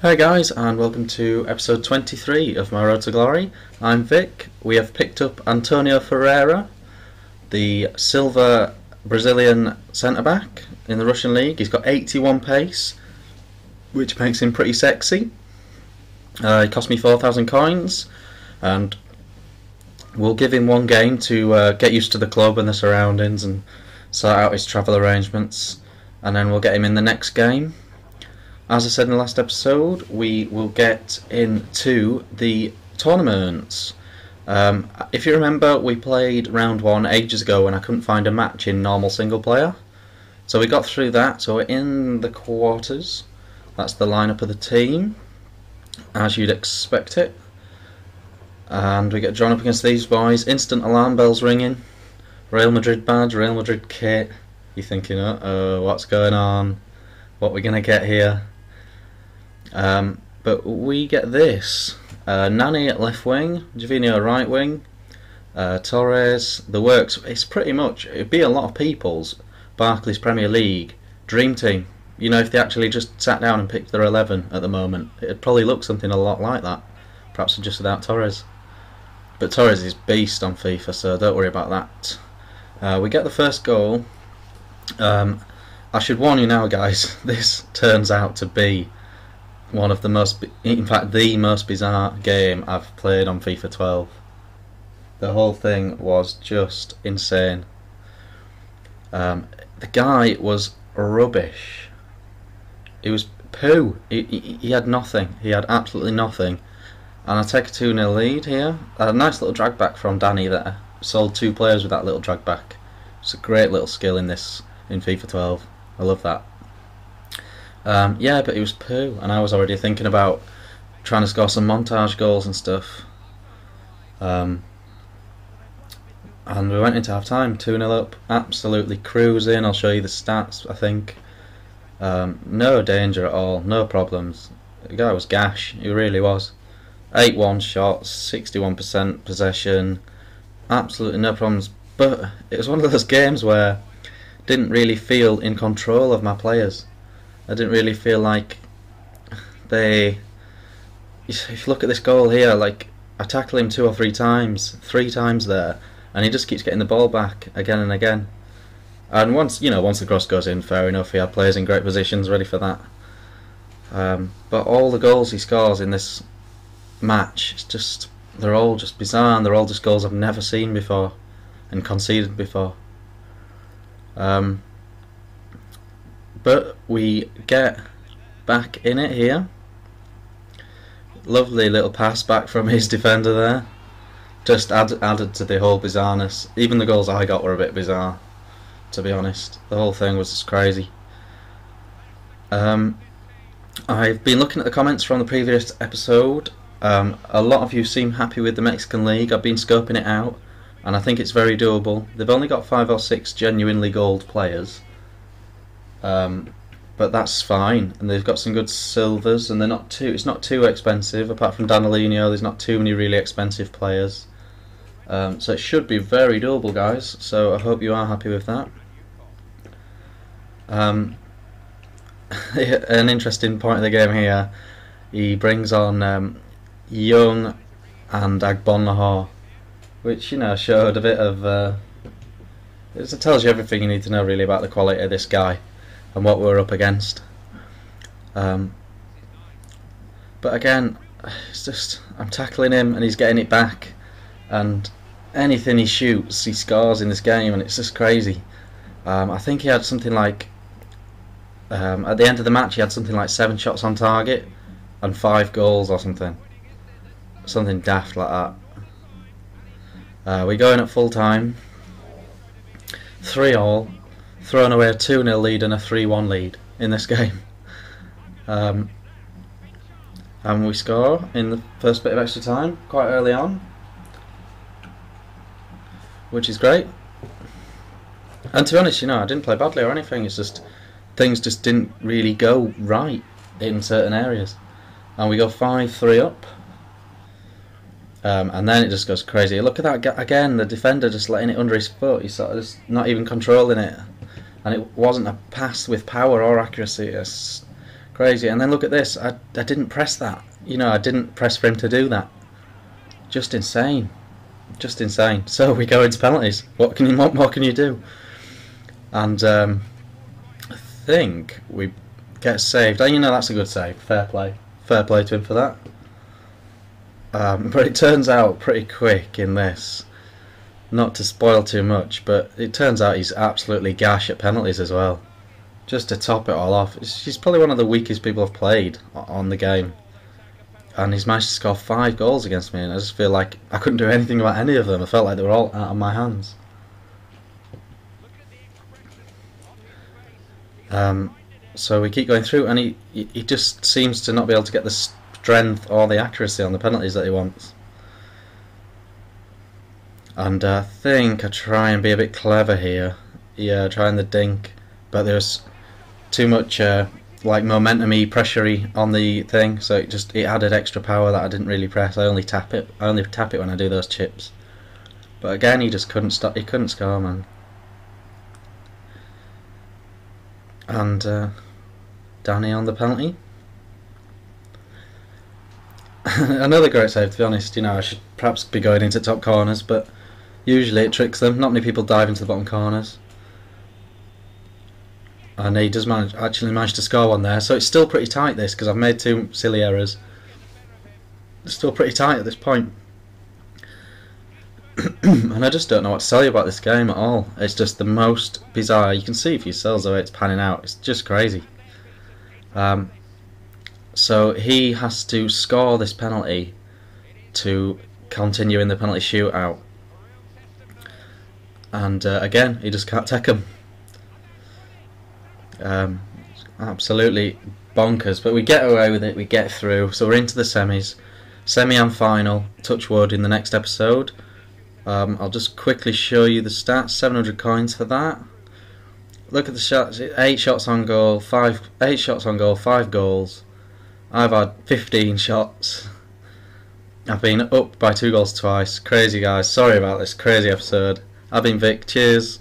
Hi guys, and welcome to episode 23 of My Road to Glory. I'm Vic. We have picked up Antonio Ferreira, the silver Brazilian centre-back in the Russian league. He's got 81 pace, which makes him pretty sexy. He cost me 4,000 coins, and we'll give him one game to get used to the club and the surroundings and sort out his travel arrangements, and then we'll get him in the next game. As I said in the last episode, we will get into the tournaments. If you remember, we played round 1 ages ago when I couldn't find a match in normal single player. So we got through that, so we're in the quarters. That's the lineup of the team, as you'd expect it. And we get drawn up against these boys. Instant alarm bells ringing. Real Madrid badge, Real Madrid kit. You're thinking, uh-oh, what's going on? What we're going to get here? But we get this. Nani at left wing, Javinho right wing, Torres, the works. It's pretty much, it'd be a lot of people's Barclays Premier League dream team. You know, if they actually just sat down and picked their 11 at the moment, it'd probably look something a lot like that. Perhaps just without Torres. But Torres is beast on FIFA, so don't worry about that. We get the first goal. I should warn you now, guys, this turns out to be one of the most, in fact the most bizarre game I've played on FIFA 12. The whole thing was just insane. The guy was rubbish. He was poo. He had nothing. He had absolutely nothing. And I take a 2-0 lead here. A nice little drag back from Danny there. Sold 2 players with that little drag back. It's a great little skill in FIFA 12. I love that. Yeah, but it was poo, and I was already thinking about trying to score some montage goals and stuff. And we went into half time, 2-0 up, absolutely cruising. I'll show you the stats, I think. No danger at all, no problems. The guy was gash, he really was. 8-1 shots, 61% possession, absolutely no problems. But it was one of those games where I didn't really feel in control of my players. I didn't really feel like they... If you look at this goal here, like, I tackle him 2 or 3 times, 3 times there, and he just keeps getting the ball back again and again. And once the cross goes in, fair enough, he had players in great positions ready for that. But all the goals he scores in this match, it's just, they're all just bizarre, and they're all just goals I've never seen before and conceded before. But we get back in it here. Lovely little pass back from his defender there. Just added to the whole bizarreness. Even the goals I got were a bit bizarre, to be honest. The whole thing was just crazy. I've been looking at the comments from the previous episode. A lot of you seem happy with the Mexican League. I've been scoping it out, and I think it's very doable. They've only got 5 or 6 genuinely gold players. But that's fine, and they've got some good silvers, and it's not too expensive. Apart from Danilino, there's not too many really expensive players. So it should be very doable, guys, so I hope you are happy with that. An interesting point of the game here, he brings on Young and Agbonlahor, which, showed a bit of... it tells you everything you need to know really about the quality of this guy and what we're up against. But again, it's just, I'm tackling him and he's getting it back, and anything he shoots he scores in this game, and it's just crazy. I think he had something like, at the end of the match he had something like 7 shots on target and 5 goals or something daft like that. We're going at full time, 3-3, thrown away a 2-0 lead and a 3-1 lead in this game. And we score in the first bit of extra time, quite early on, which is great. And to be honest, I didn't play badly or anything, it's just things just didn't really go right in certain areas. And we go 5-3 up. And then it just goes crazy. Look at that again, the defender just letting it under his foot. He's sort of just not even controlling it. And it wasn't a pass with power or accuracy. Crazy. And then look at this. I didn't press that. You know, I didn't press for him to do that. Just insane. Just insane. So we go into penalties. What more can you do? And I think we get saved. And you know, that's a good save. Fair play. Fair play to him for that. But it turns out pretty quick in this. Not to spoil too much, but it turns out he's absolutely gash at penalties as well. Just to top it all off, he's probably one of the weakest people I've played on the game. And he's managed to score 5 goals against me, and I just feel like I couldn't do anything about any of them. I felt like they were all out of my hands. So we keep going through, and he just seems to not be able to get the strength or the accuracy on the penalties that he wants. And I think I try and be a bit clever here. Yeah, trying the dink, but there's too much like momentum-y, pressure-y on the thing, so it added extra power that I didn't really press. I only tap it when I do those chips. But again, he just couldn't stop. He couldn't score, man. And Danny on the penalty. Another great save, to be honest. You know, I should perhaps be going into top corners, but usually it tricks them. Not many people dive into the bottom corners. And he does actually manage to score one there, so it's still pretty tight this, because I've made 2 silly errors. It's still pretty tight at this point. And I just don't know what to tell you about this game at all. It's just the most bizarre. You can see for yourselves the way it's panning out. It's just crazy. So he has to score this penalty to continue in the penalty shootout. And again, he just can't take him. Absolutely bonkers, but we get away with it. We get through, so we're into the semis, semi and final. Touch wood in the next episode. I'll just quickly show you the stats. 700 coins for that. Look at the shots. 8 shots on goal, 8 shots on goal, 5 goals. I've had 15 shots. I've been up by 2 goals twice. Crazy, guys. Sorry about this crazy episode. I've been Vic. Cheers.